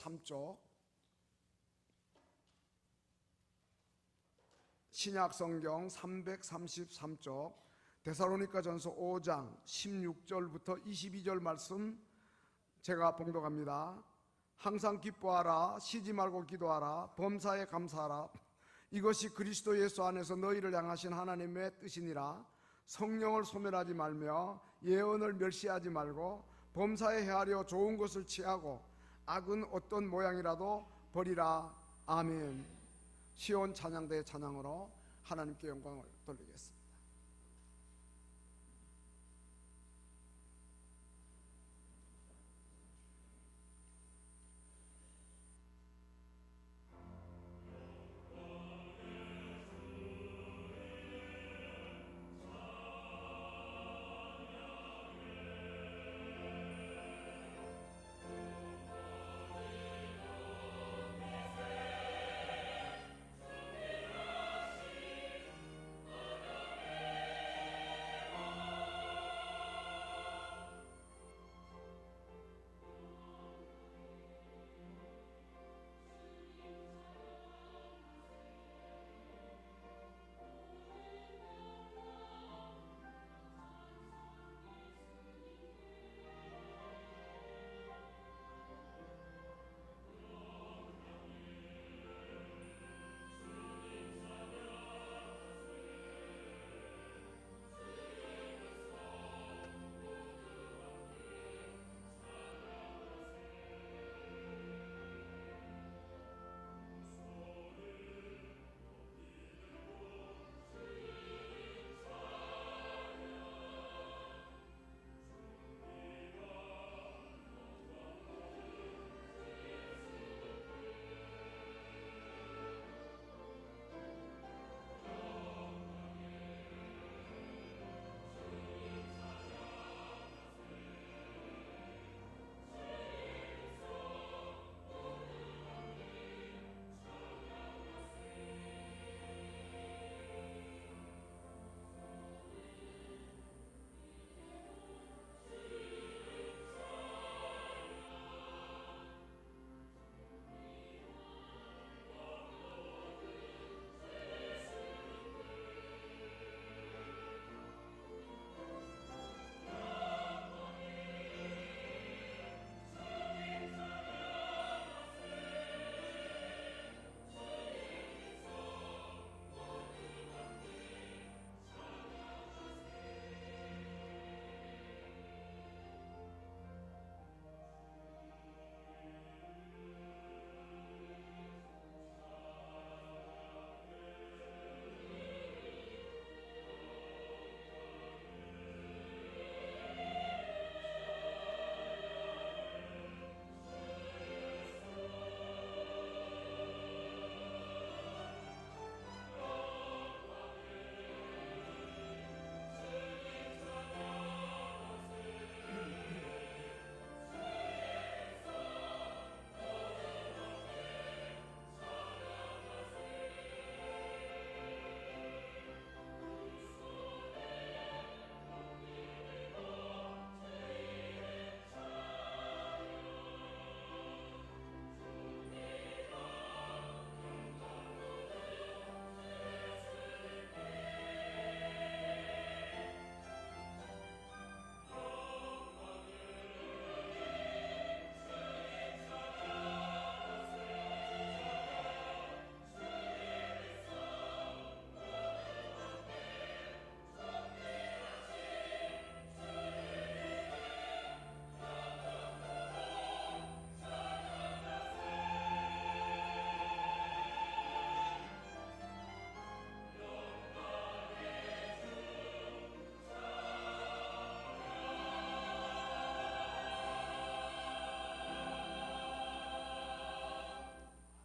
3쪽, 신약성경 333쪽, 데살로니가전서 5장 16절부터 22절 말씀 제가 봉독합니다. 항상 기뻐하라, 쉬지 말고 기도하라, 범사에 감사하라. 이것이 그리스도 예수 안에서 너희를 향하신 하나님의 뜻이니라. 성령을 소멸하지 말며 예언을 멸시하지 말고 범사에 헤아려 좋은 것을 취하고 악은 어떤 모양이라도 버리라. 아멘. 시온 찬양대의 찬양으로 하나님께 영광을 돌리겠습니다.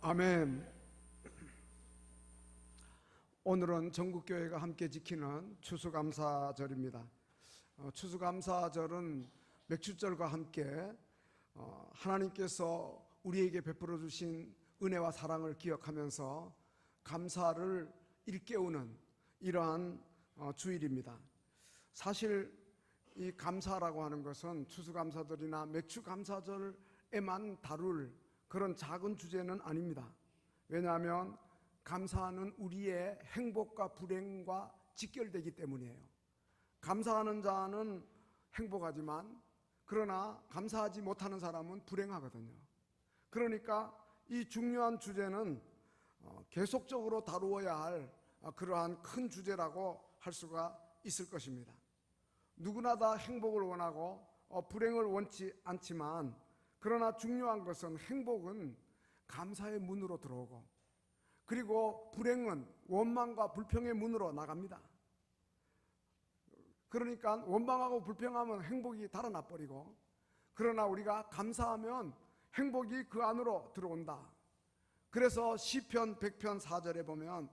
아멘. 오늘은 전국교회가 함께 지키는 추수감사절입니다. 추수감사절은 맥주절과 함께 하나님께서 우리에게 베풀어 주신 은혜와 사랑을 기억하면서 감사를 일깨우는 이러한 주일입니다. 사실 이 감사라고 하는 것은 추수감사절이나 맥주감사절에만 다룰 그런 작은 주제는 아닙니다. 왜냐하면 감사는 우리의 행복과 불행과 직결되기 때문이에요. 감사하는 자는 행복하지만 그러나 감사하지 못하는 사람은 불행하거든요. 그러니까 이 중요한 주제는 계속적으로 다루어야 할 그러한 큰 주제라고 할 수가 있을 것입니다. 누구나 다 행복을 원하고 불행을 원치 않지만 그러나 중요한 것은 행복은 감사의 문으로 들어오고 그리고 불행은 원망과 불평의 문으로 나갑니다. 그러니까 원망하고 불평하면 행복이 달아나 버리고 그러나 우리가 감사하면 행복이 그 안으로 들어온다. 그래서 시편 100편 4절에 보면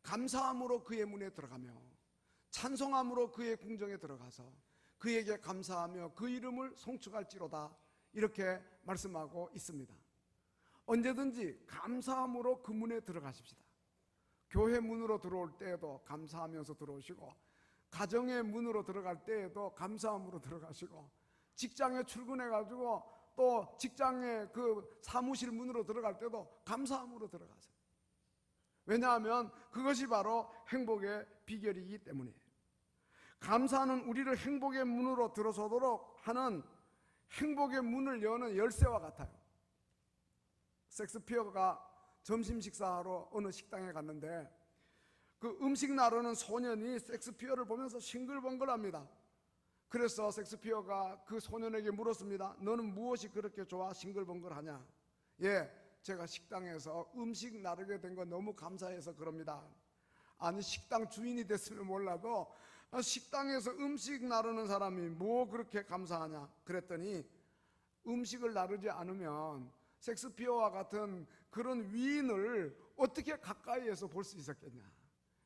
감사함으로 그의 문에 들어가며 찬송함으로 그의 궁정에 들어가서 그에게 감사하며 그 이름을 송축할지로다 이렇게 말씀하고 있습니다. 언제든지 감사함으로 그 문에 들어가십시다. 교회 문으로 들어올 때에도 감사하면서 들어오시고 가정의 문으로 들어갈 때에도 감사함으로 들어가시고 직장에 출근해가지고 또 직장의 그 사무실 문으로 들어갈 때도 감사함으로 들어가세요. 왜냐하면 그것이 바로 행복의 비결이기 때문이에요. 감사는 우리를 행복의 문으로 들어서도록 하는 행복의 문을 여는 열쇠와 같아요. 섹스피어가 점심 식사하러 어느 식당에 갔는데 그 음식 나르는 소년이 섹스피어를 보면서 싱글벙글합니다. 그래서 섹스피어가 그 소년에게 물었습니다. 너는 무엇이 그렇게 좋아 싱글벙글하냐? 예, 제가 식당에서 음식 나르게 된 거 너무 감사해서 그럽니다. 아니 식당 주인이 됐으면 몰라도 식당에서 음식 나르는 사람이 뭐 그렇게 감사하냐? 그랬더니 음식을 나르지 않으면 섹스피어와 같은 그런 위인을 어떻게 가까이에서 볼 수 있었겠냐?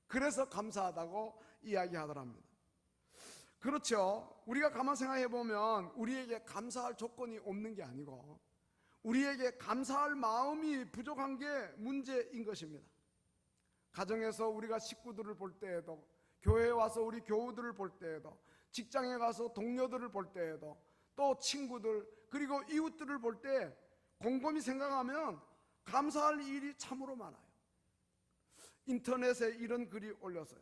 그래서 감사하다고 이야기하더랍니다. 그렇죠. 우리가 가만 생각해 보면 우리에게 감사할 조건이 없는 게 아니고 우리에게 감사할 마음이 부족한 게 문제인 것입니다. 가정에서 우리가 식구들을 볼 때에도 교회에 와서 우리 교우들을 볼 때에도 직장에 가서 동료들을 볼 때에도 또 친구들 그리고 이웃들을 볼 때 곰곰이 생각하면 감사할 일이 참으로 많아요. 인터넷에 이런 글이 올렸어요.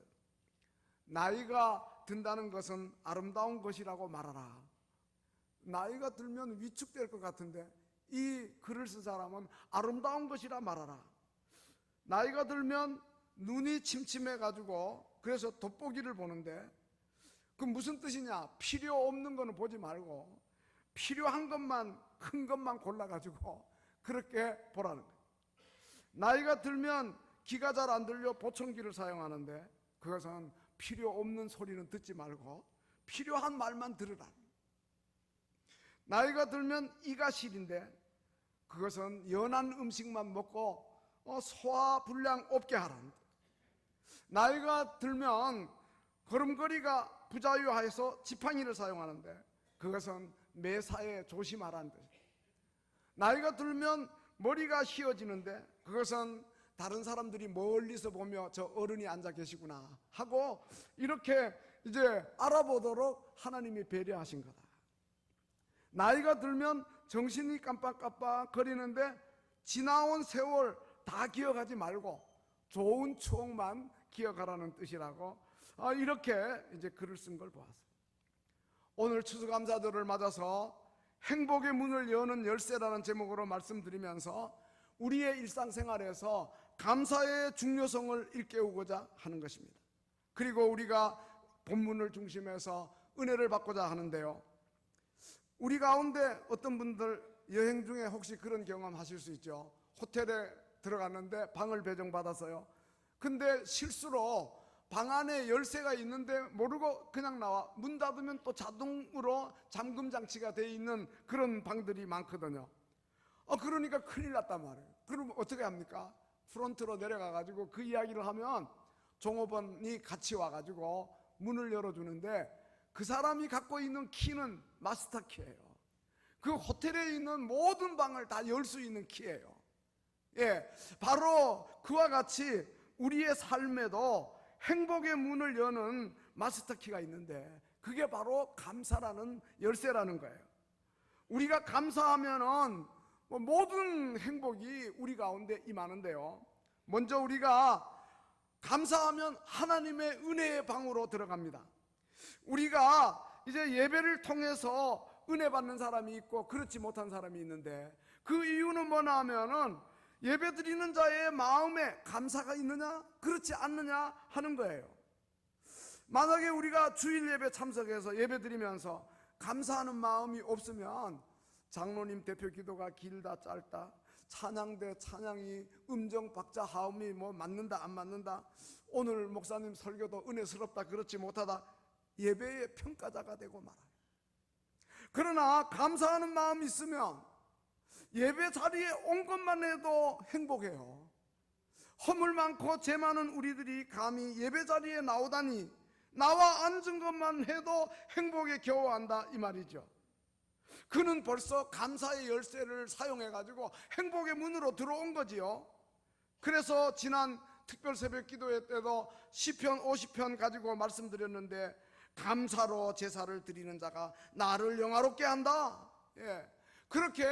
나이가 든다는 것은 아름다운 것이라고 말하라. 나이가 들면 위축될 것 같은데 이 글을 쓴 사람은 아름다운 것이라 말하라. 나이가 들면 눈이 침침해가지고 그래서 돋보기를 보는데 그 무슨 뜻이냐? 필요 없는 거는 보지 말고 필요한 것만 큰 것만 골라가지고 그렇게 보라는 거예요. 나이가 들면 귀가 잘 안 들려 보청기를 사용하는데 그것은 필요 없는 소리는 듣지 말고 필요한 말만 들으라. 나이가 들면 이가 시린데 그것은 연한 음식만 먹고 소화 불량 없게 하라는 거예요. 나이가 들면 걸음걸이가 부자유해서 지팡이를 사용하는데 그것은 매사에 조심하라는 뜻이에요. 나이가 들면 머리가 휘어지는데 그것은 다른 사람들이 멀리서 보며 저 어른이 앉아 계시구나 하고 이렇게 이제 알아보도록 하나님이 배려하신 거다. 나이가 들면 정신이 깜빡깜빡 거리는데 지나온 세월 다 기억하지 말고 좋은 추억만 기억하라는 뜻이라고 이렇게 이제 글을 쓴 걸 보았어요. 오늘 추수감사절을 맞아서 행복의 문을 여는 열쇠라는 제목으로 말씀드리면서 우리의 일상생활에서 감사의 중요성을 일깨우고자 하는 것입니다. 그리고 우리가 본문을 중심해서 은혜를 받고자 하는데요. 우리 가운데 어떤 분들 여행 중에 혹시 그런 경험 하실 수 있죠. 호텔에 들어갔는데 방을 배정받았어요. 근데 실수로 방 안에 열쇠가 있는데 모르고 그냥 나와. 문 닫으면 또 자동으로 잠금 장치가 돼 있는 그런 방들이 많거든요. 그러니까 큰일 났단 말이에요. 그럼 어떻게 합니까? 프론트로 내려가가지고 그 이야기를 하면 종업원이 같이 와가지고 문을 열어주는데 그 사람이 갖고 있는 키는 마스터 키예요. 그 호텔에 있는 모든 방을 다 열 수 있는 키예요. 예, 바로 그와 같이 우리의 삶에도 행복의 문을 여는 마스터 키가 있는데 그게 바로 감사라는 열쇠라는 거예요. 우리가 감사하면은 모든 행복이 우리 가운데 임하는데요, 먼저 우리가 감사하면 하나님의 은혜의 방으로 들어갑니다. 우리가 이제 예배를 통해서 은혜 받는 사람이 있고 그렇지 못한 사람이 있는데, 그 이유는 뭐냐 하면은 예배 드리는 자의 마음에 감사가 있느냐 그렇지 않느냐 하는 거예요. 만약에 우리가 주일 예배 참석해서 예배 드리면서 감사하는 마음이 없으면 장로님 대표 기도가 길다 짧다, 찬양대 찬양이 음정 박자 하음이 뭐 맞는다 안 맞는다, 오늘 목사님 설교도 은혜스럽다 그렇지 못하다, 예배의 평가자가 되고 말아요. 그러나 감사하는 마음이 있으면 예배 자리에 온 것만 해도 행복해요. 허물 많고 죄 많은 우리들이 감히 예배 자리에 나오다니, 나와 앉은 것만 해도 행복에 겨워한다 이 말이죠. 그는 벌써 감사의 열쇠를 사용해 가지고 행복의 문으로 들어온 거지요. 그래서 지난 특별 새벽 기도회 때도 시편 50편 가지고 말씀드렸는데, 감사로 제사를 드리는 자가 나를 영화롭게 한다. 예, 그렇게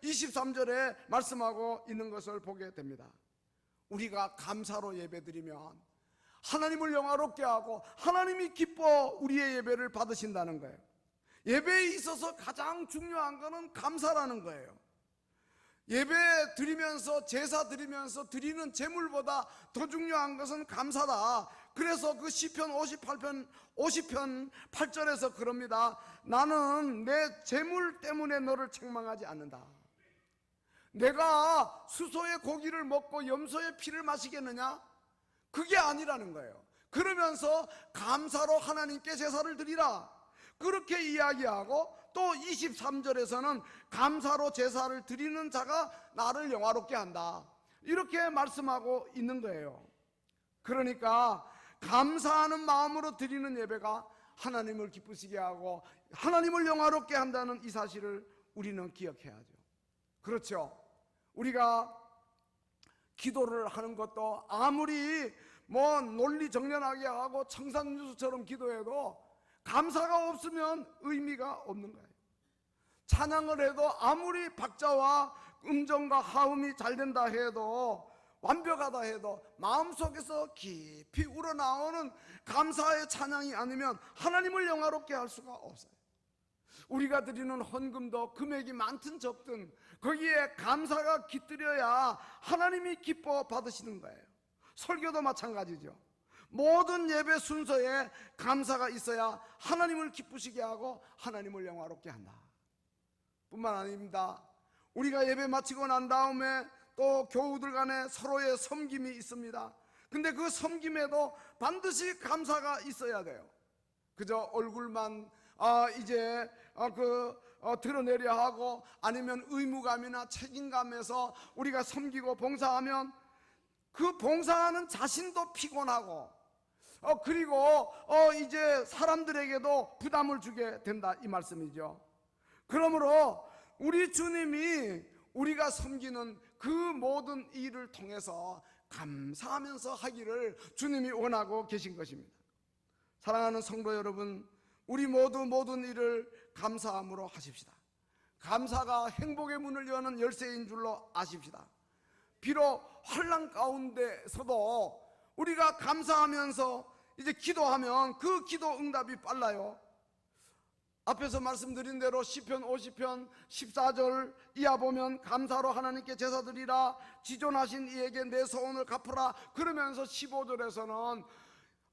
23절에 말씀하고 있는 것을 보게 됩니다. 우리가 감사로 예배드리면 하나님을 영화롭게 하고 하나님이 기뻐 우리의 예배를 받으신다는 거예요. 예배에 있어서 가장 중요한 것은 감사라는 거예요. 예배 드리면서 제사 드리면서 드리는 제물보다 더 중요한 것은 감사다. 그래서 그 시편 50편 8절에서 그럽니다. 나는 내 제물 때문에 너를 책망하지 않는다. 내가 수소의 고기를 먹고 염소의 피를 마시겠느냐? 그게 아니라는 거예요. 그러면서 감사로 하나님께 제사를 드리라, 그렇게 이야기하고, 또 23절에서는 감사로 제사를 드리는 자가 나를 영화롭게 한다, 이렇게 말씀하고 있는 거예요. 그러니까 감사하는 마음으로 드리는 예배가 하나님을 기쁘시게 하고 하나님을 영화롭게 한다는 이 사실을 우리는 기억해야죠. 그렇죠. 우리가 기도를 하는 것도 아무리 뭐 논리정연하게 하고 청산유수처럼 기도해도 감사가 없으면 의미가 없는 거예요. 찬양을 해도 아무리 박자와 음정과 하음이 잘 된다 해도, 완벽하다 해도 마음속에서 깊이 우러나오는 감사의 찬양이 아니면 하나님을 영화롭게 할 수가 없어요. 우리가 드리는 헌금도 금액이 많든 적든 거기에 감사가 깃들여야 하나님이 기뻐 받으시는 거예요. 설교도 마찬가지죠. 모든 예배 순서에 감사가 있어야 하나님을 기쁘시게 하고 하나님을 영화롭게 한다 뿐만 아닙니다. 우리가 예배 마치고 난 다음에 또 교우들 간에 서로의 섬김이 있습니다. 근데 그 섬김에도 반드시 감사가 있어야 돼요. 그저 얼굴만 드러내려 하고, 아니면 의무감이나 책임감에서 우리가 섬기고 봉사하면 그 봉사하는 자신도 피곤하고, 그리고 이제 사람들에게도 부담을 주게 된다 이 말씀이죠. 그러므로 우리 주님이 우리가 섬기는 그 모든 일을 통해서 감사하면서 하기를 주님이 원하고 계신 것입니다. 사랑하는 성도 여러분, 우리 모두 모든 일을 감사함으로 하십시다. 감사가 행복의 문을 여는 열쇠인 줄로 아십시다. 비록 환난 가운데서도 우리가 감사하면서 이제 기도하면 그 기도 응답이 빨라요. 앞에서 말씀드린 대로 시편 50편 14절 이하 보면 감사로 하나님께 제사 드리라, 지존하신 이에게 내 소원을 갚으라. 그러면서 15절에서는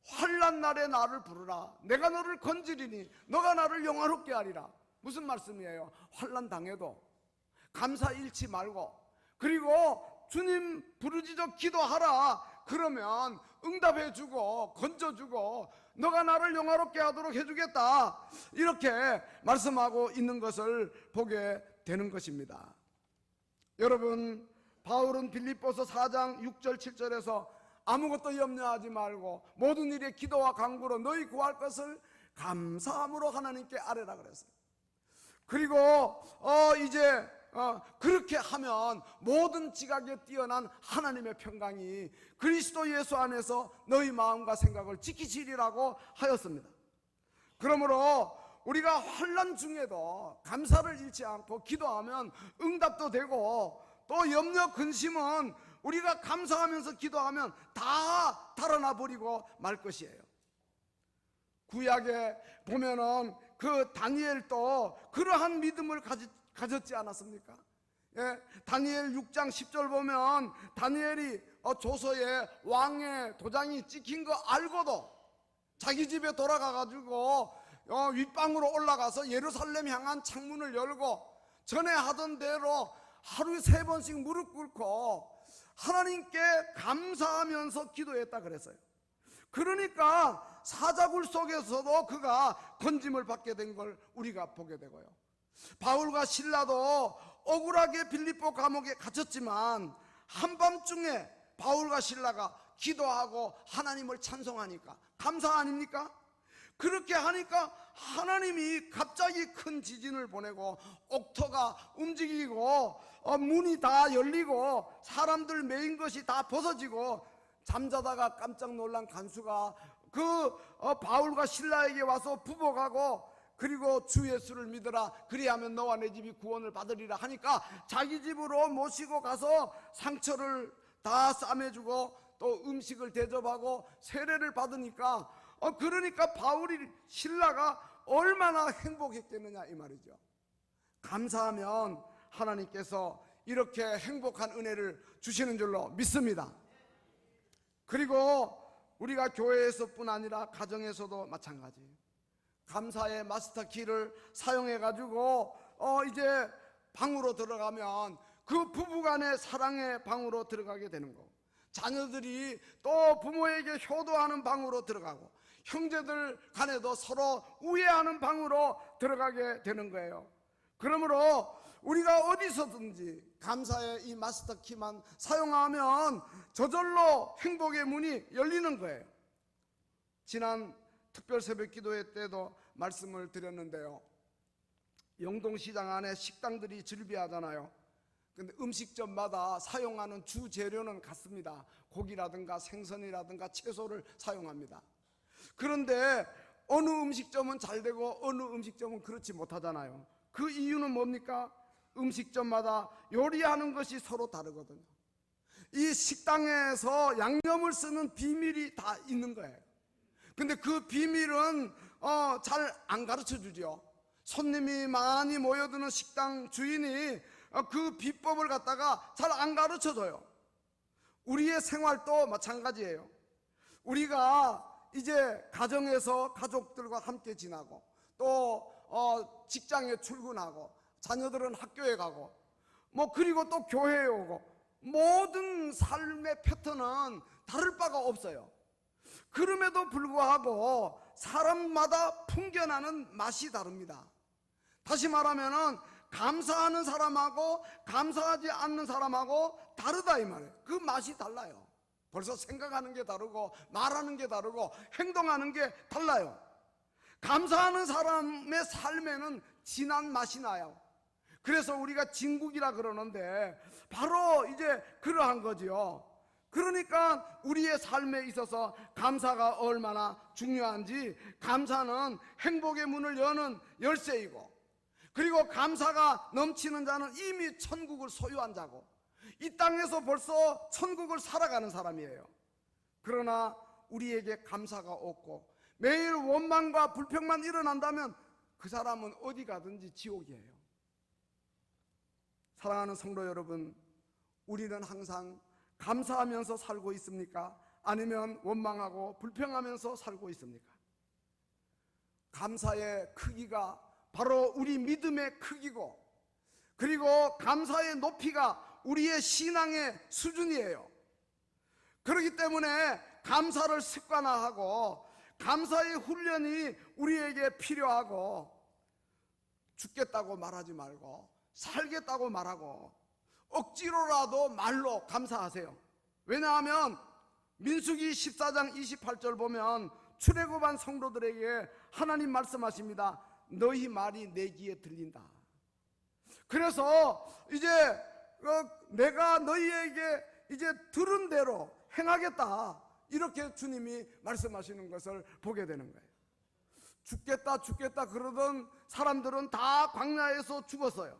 환난 날에 나를 부르라, 내가 너를 건지리니 너가 나를 영화롭게 하리라. 무슨 말씀이에요? 환난 당해도 감사 잃지 말고, 그리고 주님 부르짖어 기도하라. 그러면 응답해주고 건져주고 너가 나를 영화롭게 하도록 해주겠다, 이렇게 말씀하고 있는 것을 보게 되는 것입니다. 여러분, 바울은 빌립보서 4장 6절 7절에서 아무것도 염려하지 말고 모든 일에 기도와 간구로 너희 구할 것을 감사함으로 하나님께 아뢰라 그랬어요. 그리고 그렇게 하면 모든 지각에 뛰어난 하나님의 평강이 그리스도 예수 안에서 너희 마음과 생각을 지키시리라고 하였습니다. 그러므로 우리가 환난 중에도 감사를 잃지 않고 기도하면 응답도 되고, 또 염려 근심은 우리가 감사하면서 기도하면 다 달아나 버리고 말 것이에요. 구약에 보면은 그 다니엘도 그러한 믿음을 가졌지 않았습니까? 예, 다니엘 6장 10절 보면 다니엘이 조서에 왕의 도장이 찍힌 거 알고도 자기 집에 돌아가 가지고 윗방으로 올라가서 예루살렘 향한 창문을 열고 전에 하던 대로 하루에 3번씩 무릎 꿇고 하나님께 감사하면서 기도했다 그랬어요. 그러니까 사자굴 속에서도 그가 건짐을 받게 된 걸 우리가 보게 되고요. 바울과 실라도 억울하게 빌립보 감옥에 갇혔지만 한밤중에 바울과 실라가 기도하고 하나님을 찬송하니까 감사 아닙니까? 그렇게 하니까 하나님이 갑자기 큰 지진을 보내고 옥토가 움직이고 문이 다 열리고 사람들 메인 것이 다 벗어지고, 잠자다가 깜짝 놀란 간수가 그 바울과 실라에게 와서 부복하고, 그리고 주 예수를 믿으라, 그리하면 너와 내 집이 구원을 받으리라 하니까 자기 집으로 모시고 가서 상처를 다 싸매주고 또 음식을 대접하고 세례를 받으니까, 그러니까 바울이 실라가 얼마나 행복했겠느냐 이 말이죠. 감사하면 하나님께서 이렇게 행복한 은혜를 주시는 줄로 믿습니다. 그리고 우리가 교회에서뿐 아니라 가정에서도 마찬가지예요. 감사의 마스터 키를 사용해 가지고 이제 방으로 들어가면 그 부부간의 사랑의 방으로 들어가게 되는 거고, 자녀들이 또 부모에게 효도하는 방으로 들어가고, 형제들 간에도 서로 우애하는 방으로 들어가게 되는 거예요. 그러므로 우리가 어디서든지 감사의 이 마스터 키만 사용하면 저절로 행복의 문이 열리는 거예요. 지난 특별 새벽 기도회 때도 말씀을 드렸는데요, 영동시장 안에 식당들이 즐비하잖아요. 근데 음식점마다 사용하는 주 재료는 같습니다. 고기라든가 생선이라든가 채소를 사용합니다. 그런데 어느 음식점은 잘 되고 어느 음식점은 그렇지 못하잖아요. 그 이유는 뭡니까? 음식점마다 요리하는 것이 서로 다르거든요. 이 식당에서 양념을 쓰는 비밀이 다 있는 거예요. 근데 그 비밀은 잘 안 가르쳐 주죠. 손님이 많이 모여드는 식당 주인이 그 비법을 갖다가 잘 안 가르쳐 줘요. 우리의 생활도 마찬가지예요. 우리가 이제 가정에서 가족들과 함께 지나고, 또 직장에 출근하고, 자녀들은 학교에 가고, 그리고 또 교회에 오고, 모든 삶의 패턴은 다를 바가 없어요. 그럼에도 불구하고 사람마다 풍겨나는 맛이 다릅니다. 다시 말하면은 감사하는 사람하고 감사하지 않는 사람하고 다르다 이 말이에요. 그 맛이 달라요. 벌써 생각하는 게 다르고 말하는 게 다르고 행동하는 게 달라요. 감사하는 사람의 삶에는 진한 맛이 나요. 그래서 우리가 진국이라 그러는데 바로 이제 그러한 거지요. 그러니까 우리의 삶에 있어서 감사가 얼마나 중요한지, 감사는 행복의 문을 여는 열쇠이고, 그리고 감사가 넘치는 자는 이미 천국을 소유한 자고, 이 땅에서 벌써 천국을 살아가는 사람이에요. 그러나 우리에게 감사가 없고 매일 원망과 불평만 일어난다면 그 사람은 어디 가든지 지옥이에요. 사랑하는 성도 여러분, 우리는 항상 감사하면서 살고 있습니까? 아니면 원망하고 불평하면서 살고 있습니까? 감사의 크기가 바로 우리 믿음의 크기고, 그리고 감사의 높이가 우리의 신앙의 수준이에요. 그렇기 때문에 감사를 습관화하고 감사의 훈련이 우리에게 필요하고, 죽겠다고 말하지 말고 살겠다고 말하고 억지로라도 말로 감사하세요. 왜냐하면 민수기 14장 28절 보면 출애굽한 성도들에게 하나님 말씀하십니다. 너희 말이 내 귀에 들린다. 그래서 이제 내가 너희에게 이제 들은 대로 행하겠다, 이렇게 주님이 말씀하시는 것을 보게 되는 거예요. 죽겠다 죽겠다 그러던 사람들은 다 광야에서 죽었어요.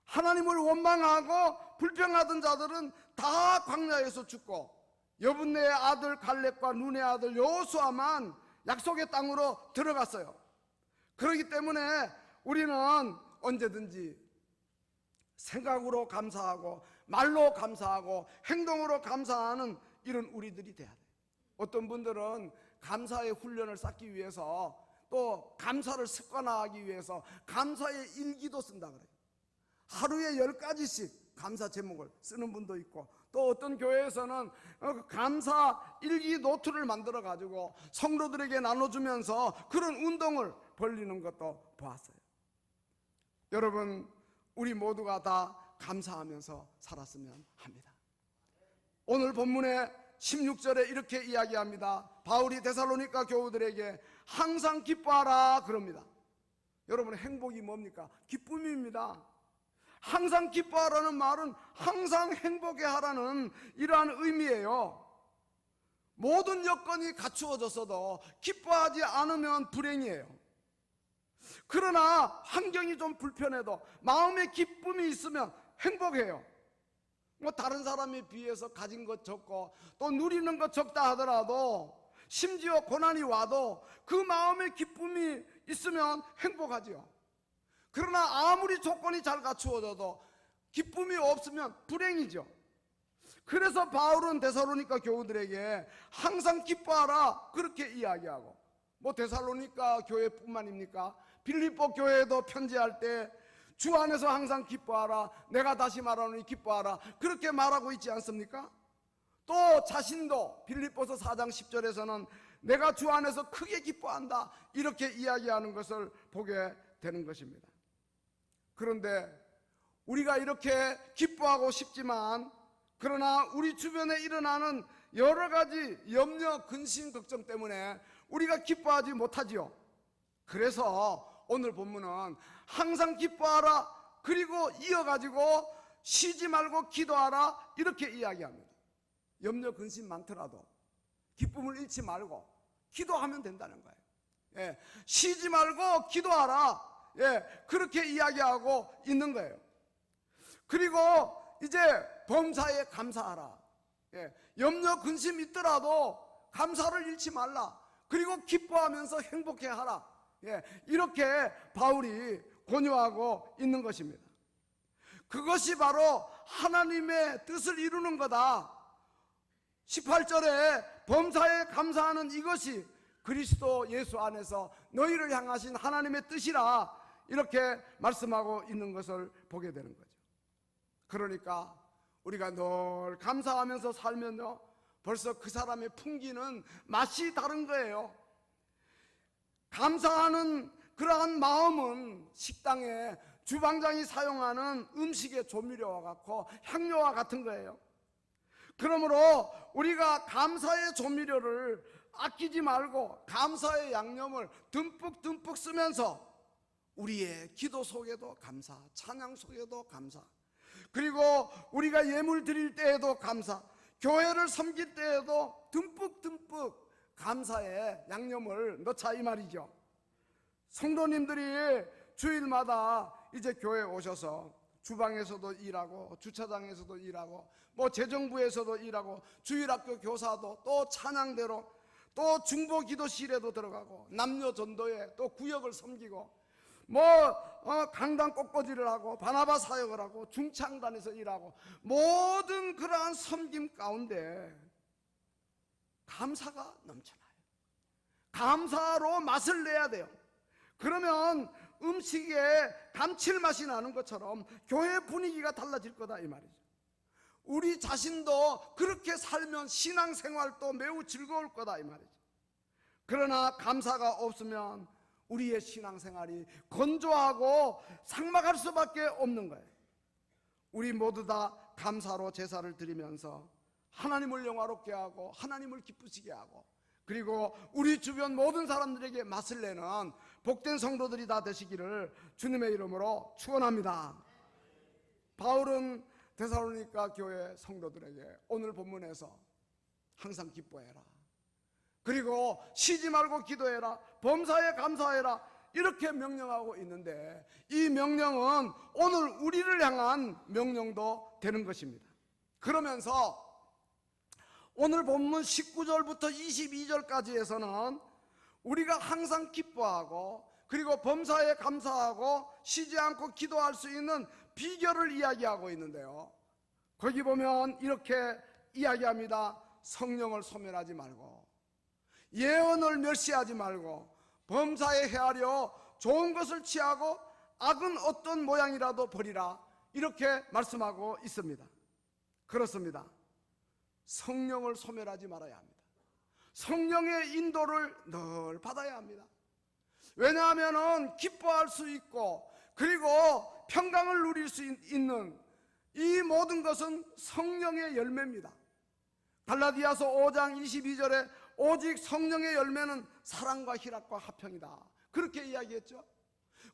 하나님을 원망하고 불평하던 자들은 다 광야에서 죽고 여분네의 아들 갈렙과 눈의 아들 여호수아만 약속의 땅으로 들어갔어요. 그렇기 때문에 우리는 언제든지 생각으로 감사하고 말로 감사하고 행동으로 감사하는 이런 우리들이 돼야 돼요. 어떤 분들은 감사의 훈련을 쌓기 위해서 또 감사를 습관화하기 위해서 감사의 일기도 쓴다 그래요. 하루에 10가지씩 감사 제목을 쓰는 분도 있고, 또 어떤 교회에서는 감사 일기 노트를 만들어 가지고 성도들에게 나눠주면서 그런 운동을 벌리는 것도 보았어요. 여러분, 우리 모두가 다 감사하면서 살았으면 합니다. 오늘 본문의 16절에 이렇게 이야기합니다. 바울이 데살로니가 교우들에게 항상 기뻐하라 그럽니다. 여러분, 행복이 뭡니까? 기쁨입니다. 항상 기뻐하라는 말은 항상 행복해 하라는 이러한 의미예요. 모든 여건이 갖추어졌어도 기뻐하지 않으면 불행이에요. 그러나 환경이 좀 불편해도 마음에 기쁨이 있으면 행복해요. 뭐 다른 사람에 비해서 가진 것 적고 또 누리는 것 적다 하더라도, 심지어 고난이 와도 그 마음에 기쁨이 있으면 행복하지요. 그러나 아무리 조건이 잘 갖추어져도 기쁨이 없으면 불행이죠. 그래서 바울은 데살로니가 교우들에게 항상 기뻐하라 그렇게 이야기하고, 뭐 데살로니가 교회뿐만입니까? 빌립보 교회에도 편지할 때 주 안에서 항상 기뻐하라, 내가 다시 말하노니 기뻐하라 그렇게 말하고 있지 않습니까? 또 자신도 빌립보서 4장 10절에서는 내가 주 안에서 크게 기뻐한다 이렇게 이야기하는 것을 보게 되는 것입니다. 그런데 우리가 이렇게 기뻐하고 싶지만, 그러나 우리 주변에 일어나는 여러 가지 염려, 근심, 걱정 때문에 우리가 기뻐하지 못하지요. 그래서 오늘 본문은 항상 기뻐하라, 그리고 이어가지고 쉬지 말고 기도하라 이렇게 이야기합니다. 염려, 근심 많더라도 기쁨을 잃지 말고 기도하면 된다는 거예요. 예, 쉬지 말고 기도하라, 예, 그렇게 이야기하고 있는 거예요. 그리고 이제 범사에 감사하라. 예, 염려 근심 있더라도 감사를 잃지 말라. 그리고 기뻐하면서 행복해하라. 예, 이렇게 바울이 권유하고 있는 것입니다. 그것이 바로 하나님의 뜻을 이루는 거다. 18절에 범사에 감사하는 이것이 그리스도 예수 안에서 너희를 향하신 하나님의 뜻이라 이렇게 말씀하고 있는 것을 보게 되는 거죠. 그러니까 우리가 늘 감사하면서 살면요, 벌써 그 사람의 풍기는 맛이 다른 거예요. 감사하는 그러한 마음은 식당에 주방장이 사용하는 음식의 조미료와 같고 향료와 같은 거예요. 그러므로 우리가 감사의 조미료를 아끼지 말고 감사의 양념을 듬뿍 쓰면서 우리의 기도 속에도 감사, 찬양 속에도 감사, 그리고 우리가 예물 드릴 때에도 감사, 교회를 섬길 때에도 듬뿍 감사의 양념을 넣자 이 말이죠. 성도님들이 주일마다 이제 교회에 오셔서 주방에서도 일하고 주차장에서도 일하고 뭐 재정부에서도 일하고 주일학교 교사도 또 찬양대로 또 중보기도실에도 들어가고 남녀 전도에 또 구역을 섬기고 강당 꽃꽂이를 하고 바나바 사역을 하고 중창단에서 일하고 모든 그러한 섬김 가운데 감사가 넘쳐나요. 감사로 맛을 내야 돼요. 그러면 음식에 감칠맛이 나는 것처럼 교회 분위기가 달라질 거다 이 말이죠. 우리 자신도 그렇게 살면 신앙생활도 매우 즐거울 거다 이 말이죠. 그러나 감사가 없으면 우리의 신앙생활이 건조하고 삭막할 수밖에 없는 거예요. 우리 모두 다 감사로 제사를 드리면서 하나님을 영화롭게 하고 하나님을 기쁘시게 하고, 그리고 우리 주변 모든 사람들에게 맛을 내는 복된 성도들이 다 되시기를 주님의 이름으로 축원합니다. 바울은 데살로니가 교회 성도들에게 오늘 본문에서 항상 기뻐해라, 그리고 쉬지 말고 기도해라, 범사에 감사해라, 이렇게 명령하고 있는데, 이 명령은 오늘 우리를 향한 명령도 되는 것입니다. 그러면서 오늘 본문 19절부터 22절까지에서는 우리가 항상 기뻐하고, 그리고 범사에 감사하고 쉬지 않고 기도할 수 있는 비결을 이야기하고 있는데요, 거기 보면 이렇게 이야기합니다. 성령을 소멸하지 말고, 예언을 멸시하지 말고, 범사에 헤아려 좋은 것을 취하고 악은 어떤 모양이라도 버리라, 이렇게 말씀하고 있습니다. 그렇습니다. 성령을 소멸하지 말아야 합니다. 성령의 인도를 늘 받아야 합니다. 왜냐하면 기뻐할 수 있고, 그리고 평강을 누릴 수 있는 이 모든 것은 성령의 열매입니다. 갈라디아서 5장 22절에 오직 성령의 열매는 사랑과 희락과 화평이다, 그렇게 이야기했죠.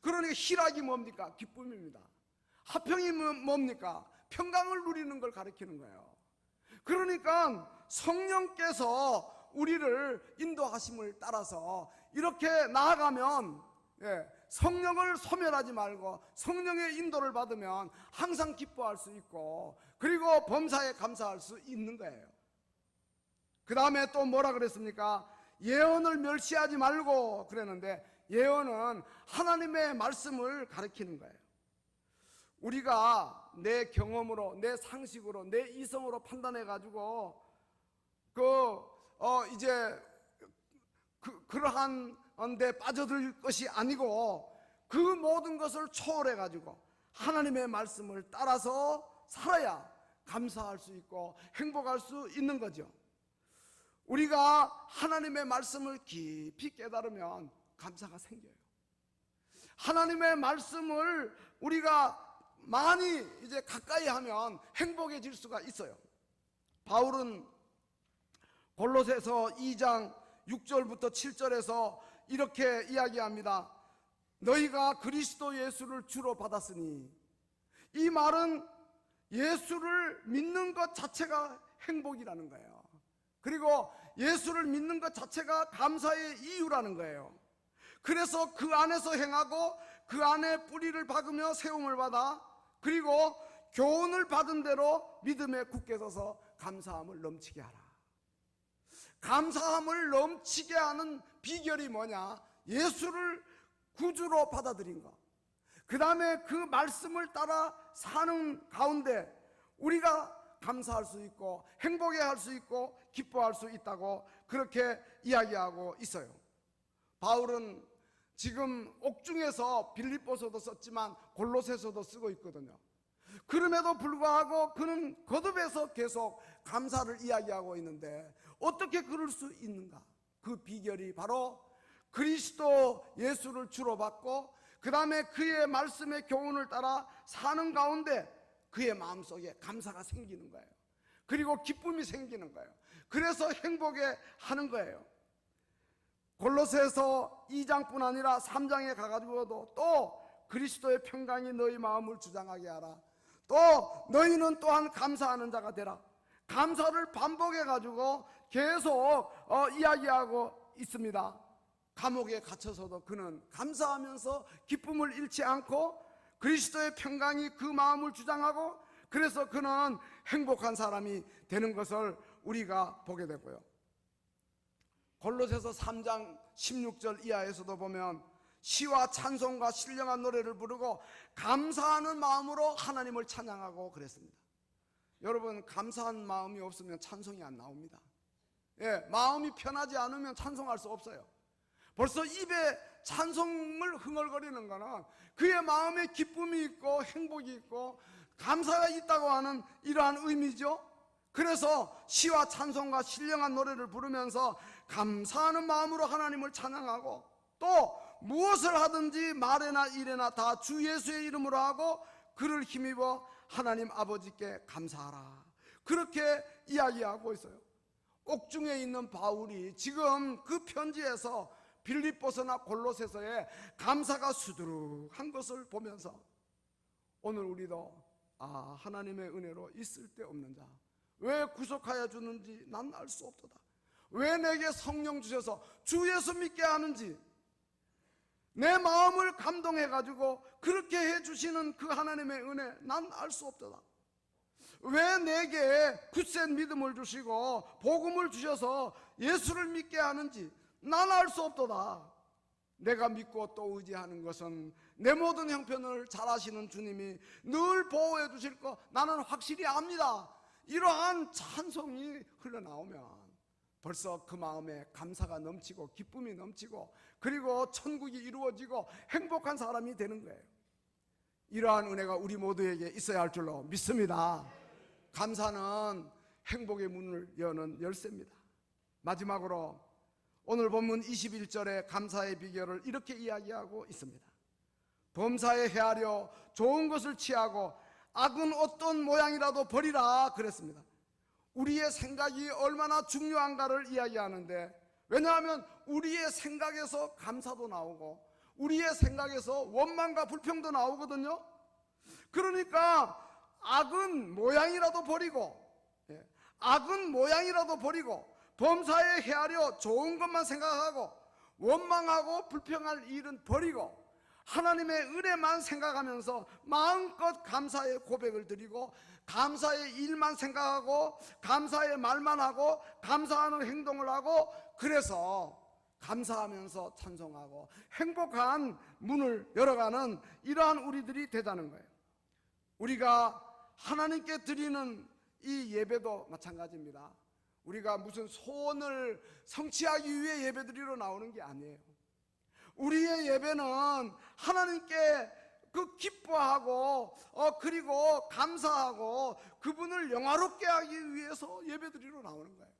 그러니까 희락이 뭡니까? 기쁨입니다. 화평이 뭡니까? 평강을 누리는 걸 가리키는 거예요. 그러니까 성령께서 우리를 인도하심을 따라서 이렇게 나아가면, 성령을 소멸하지 말고 성령의 인도를 받으면 항상 기뻐할 수 있고, 그리고 범사에 감사할 수 있는 거예요. 그 다음에 또 뭐라 그랬습니까? 예언을 멸시하지 말고 그랬는데, 예언은 하나님의 말씀을 가리키는 거예요. 우리가 내 경험으로, 내 상식으로, 내 이성으로 판단해 가지고 그러한 데 빠져들 것이 아니고, 그 모든 것을 초월해 가지고 하나님의 말씀을 따라서 살아야 감사할 수 있고 행복할 수 있는 거죠. 우리가 하나님의 말씀을 깊이 깨달으면 감사가 생겨요. 하나님의 말씀을 우리가 많이 이제 가까이 하면 행복해질 수가 있어요. 바울은 골로새서 2장 6절부터 7절에서 이렇게 이야기합니다. 너희가 그리스도 예수를 주로 받았으니, 이 말은 예수를 믿는 것 자체가 행복이라는 거예요. 그리고 예수를 믿는 것 자체가 감사의 이유라는 거예요. 그래서 그 안에서 행하고 그 안에 뿌리를 박으며 세움을 받아, 그리고 교훈을 받은 대로 믿음에 굳게 서서 감사함을 넘치게 하라. 감사함을 넘치게 하는 비결이 뭐냐? 예수를 구주로 받아들인 것, 그 다음에 그 말씀을 따라 사는 가운데 우리가 감사할 수 있고 행복해할 수 있고 기뻐할 수 있다고 그렇게 이야기하고 있어요. 바울은 지금 옥중에서 빌립보서도 썼지만 골로새서도 쓰고 있거든요. 그럼에도 불구하고 그는 거듭해서 계속 감사를 이야기하고 있는데, 어떻게 그럴 수 있는가? 그 비결이 바로 그리스도 예수를 주로 받고, 그 다음에 그의 말씀의 교훈을 따라 사는 가운데 그의 마음속에 감사가 생기는 거예요. 그리고 기쁨이 생기는 거예요. 그래서 행복해 하는 거예요. 골로새서 2장뿐 아니라 3장에 가가지고도 또 그리스도의 평강이 너희 마음을 주장하게 하라, 또 너희는 또한 감사하는 자가 되라, 감사를 반복해가지고 계속 이야기하고 있습니다. 감옥에 갇혀서도 그는 감사하면서 기쁨을 잃지 않고 그리스도의 평강이 그 마음을 주장하고, 그래서 그는 행복한 사람이 되는 것을 우리가 보게 되고요. 골로새서 3장 16절 이하에서도 보면 시와 찬송과 신령한 노래를 부르고 감사하는 마음으로 하나님을 찬양하고 그랬습니다. 여러분, 감사한 마음이 없으면 찬송이 안 나옵니다. 마음이 편하지 않으면 찬송할 수 없어요. 벌써 입에 찬송을 흥얼거리는 거는 그의 마음에 기쁨이 있고 행복이 있고 감사가 있다고 하는 이러한 의미죠. 그래서 시와 찬송과 신령한 노래를 부르면서 감사하는 마음으로 하나님을 찬양하고, 또 무엇을 하든지 말에나 일에나 다 주 예수의 이름으로 하고 그를 힘입어 하나님 아버지께 감사하라, 그렇게 이야기하고 있어요. 옥중에 있는 바울이 지금 그 편지에서 빌립보서나 골로새서에 감사가 수두룩한 것을 보면서 오늘 우리도 하나님의 은혜로 있을 데 없는 자 왜 구속하여 주는지 난 알 수 없도다. 왜 내게 성령 주셔서 주 예수 믿게 하는지, 내 마음을 감동해가지고 그렇게 해주시는 그 하나님의 은혜 난 알 수 없더라. 왜 내게 굳센 믿음을 주시고 복음을 주셔서 예수를 믿게 하는지 난 알 수 없도다. 내가 믿고 또 의지하는 것은 내 모든 형편을 잘 아시는 주님이 늘 보호해 주실 거 나는 확실히 압니다. 이러한 찬송이 흘러나오면 벌써 그 마음에 감사가 넘치고 기쁨이 넘치고 그리고 천국이 이루어지고 행복한 사람이 되는 거예요. 이러한 은혜가 우리 모두에게 있어야 할 줄로 믿습니다. 감사는 행복의 문을 여는 열쇠입니다. 마지막으로 오늘 본문 21절에 감사의 비결을 이렇게 이야기하고 있습니다. 범사에 헤아려 좋은 것을 취하고 악은 어떤 모양이라도 버리라 그랬습니다. 우리의 생각이 얼마나 중요한가를 이야기하는데, 왜냐하면 우리의 생각에서 감사도 나오고 우리의 생각에서 원망과 불평도 나오거든요. 그러니까 악은 모양이라도 버리고, 악은 모양이라도 버리고 범사에 헤아려 좋은 것만 생각하고 원망하고 불평할 일은 버리고 하나님의 은혜만 생각하면서 마음껏 감사의 고백을 드리고 감사의 일만 생각하고 감사의 말만 하고 감사하는 행동을 하고, 그래서 감사하면서 찬송하고 행복한 문을 열어가는 이러한 우리들이 되자는 거예요. 우리가 하나님께 드리는 이 예배도 마찬가지입니다. 우리가 무슨 소원을 성취하기 위해 예배드리러 나오는 게 아니에요. 우리의 예배는 하나님께 그 기뻐하고 그리고 감사하고 그분을 영화롭게 하기 위해서 예배드리러 나오는 거예요.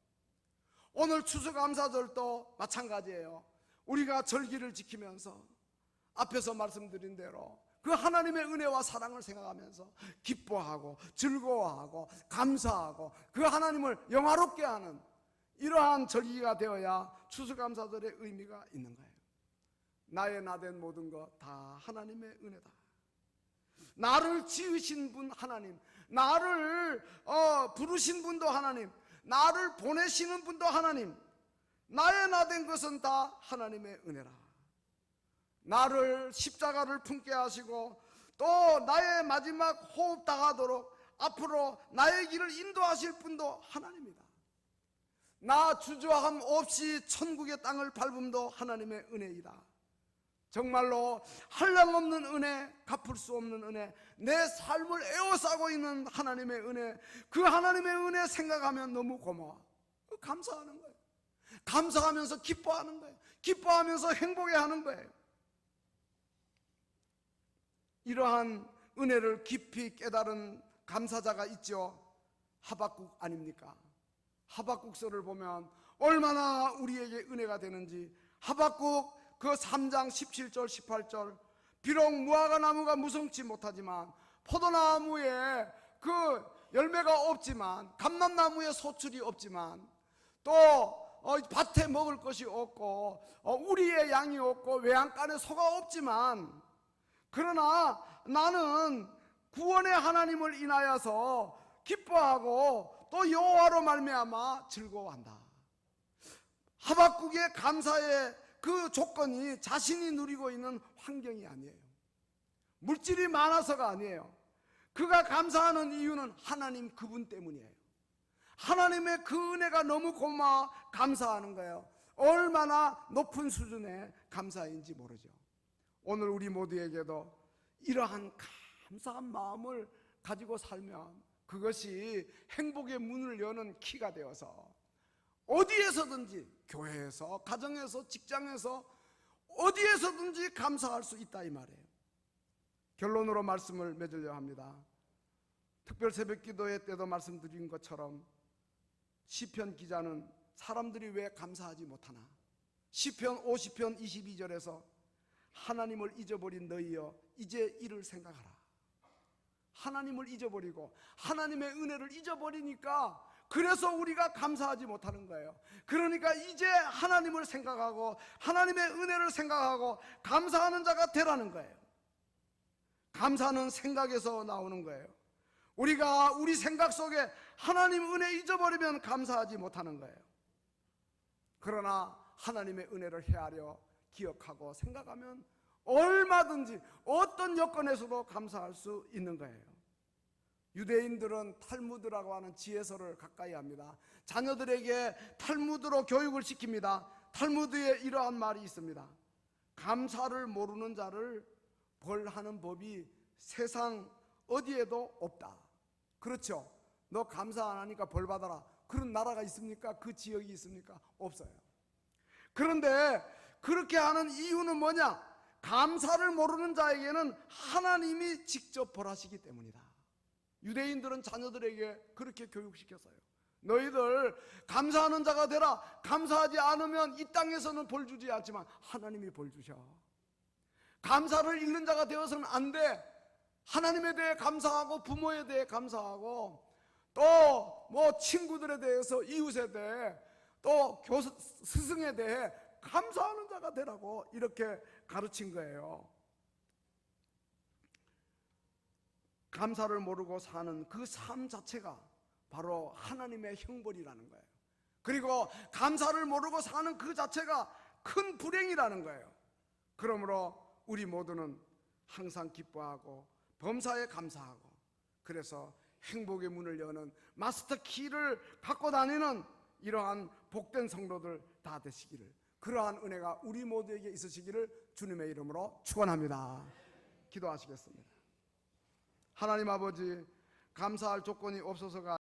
오늘 추수감사절도 마찬가지예요. 우리가 절기를 지키면서 앞에서 말씀드린 대로 그 하나님의 은혜와 사랑을 생각하면서 기뻐하고 즐거워하고 감사하고 그 하나님을 영화롭게 하는 이러한 절기가 되어야 추수감사절의 의미가 있는 거예요. 나의 나된 모든 것 다 하나님의 은혜다. 나를 지으신 분 하나님, 나를 부르신 분도 하나님, 나를 보내시는 분도 하나님, 나의 나된 것은 다 하나님의 은혜라. 나를 십자가를 품게 하시고 또 나의 마지막 호흡 다하도록 앞으로 나의 길을 인도하실 분도 하나님이다. 나 주저함 없이 천국의 땅을 밟음도 하나님의 은혜이다. 정말로 한량없는 은혜, 갚을 수 없는 은혜, 내 삶을 에워싸고 있는 하나님의 은혜, 그 하나님의 은혜 생각하면 너무 고마워. 감사하는 거예요. 감사하면서 기뻐하는 거예요. 기뻐하면서 행복해하는 거예요. 이러한 은혜를 깊이 깨달은 감사자가 있죠. 하박국 아닙니까? 하박국서를 보면 얼마나 우리에게 은혜가 되는지, 하박국 그 3장 17절 18절, 비록 무화과 나무가 무성치 못하지만 포도나무에 그 열매가 없지만 감람나무에 소출이 없지만 또 밭에 먹을 것이 없고 우리의 양이 없고 외양간에 소가 없지만, 그러나 나는 구원의 하나님을 인하여서 기뻐하고 또 여호와로 말미암아 즐거워한다. 하박국의 감사의 그 조건이 자신이 누리고 있는 환경이 아니에요. 물질이 많아서가 아니에요. 그가 감사하는 이유는 하나님 그분 때문이에요. 하나님의 그 은혜가 너무 고마워 감사하는 거예요. 얼마나 높은 수준의 감사인지 모르죠. 오늘 우리 모두에게도 이러한 감사한 마음을 가지고 살면 그것이 행복의 문을 여는 키가 되어서 어디에서든지, 교회에서, 가정에서, 직장에서 어디에서든지 감사할 수 있다 이 말이에요. 결론으로 말씀을 맺으려 합니다. 특별 새벽 기도회 때도 말씀드린 것처럼 시편 기자는 사람들이 왜 감사하지 못하나, 시편 50편 22절에서 하나님을 잊어버린 너희여 이제 이를 생각하라. 하나님을 잊어버리고 하나님의 은혜를 잊어버리니까 그래서 우리가 감사하지 못하는 거예요. 그러니까 이제 하나님을 생각하고 하나님의 은혜를 생각하고 감사하는 자가 되라는 거예요. 감사는 생각에서 나오는 거예요. 우리가 우리 생각 속에 하나님 은혜 잊어버리면 감사하지 못하는 거예요. 그러나 하나님의 은혜를 헤아려 기억하고 생각하면 얼마든지 어떤 여건에서도 감사할 수 있는 거예요. 유대인들은 탈무드라고 하는 지혜서를 가까이 합니다. 자녀들에게 탈무드로 교육을 시킵니다. 탈무드에 이러한 말이 있습니다. 감사를 모르는 자를 벌하는 법이 세상 어디에도 없다. 그렇죠? 너 감사 안 하니까 벌 받아라. 그런 나라가 있습니까? 그 지역이 있습니까? 없어요. 그런데 그렇게 하는 이유는 뭐냐? 감사를 모르는 자에게는 하나님이 직접 벌하시기 때문이다. 유대인들은 자녀들에게 그렇게 교육시켰어요. 너희들 감사하는 자가 되라. 감사하지 않으면 이 땅에서는 벌 주지 않지만 하나님이 벌 주셔. 감사를 잃는 자가 되어서는 안 돼. 하나님에 대해 감사하고 부모에 대해 감사하고 또 뭐 친구들에 대해서 이웃에 대해 또 스승에 대해 감사하는 자가 되라고 이렇게 가르친 거예요. 감사를 모르고 사는 그 삶 자체가 바로 하나님의 형벌이라는 거예요. 그리고 감사를 모르고 사는 그 자체가 큰 불행이라는 거예요. 그러므로 우리 모두는 항상 기뻐하고 범사에 감사하고, 그래서 행복의 문을 여는 마스터 키를 갖고 다니는 이러한 복된 성도들 다 되시기를, 그러한 은혜가 우리 모두에게 있으시기를 주님의 이름으로 축원합니다. 기도하시겠습니다. 하나님 아버지, 감사할 조건이 없어서가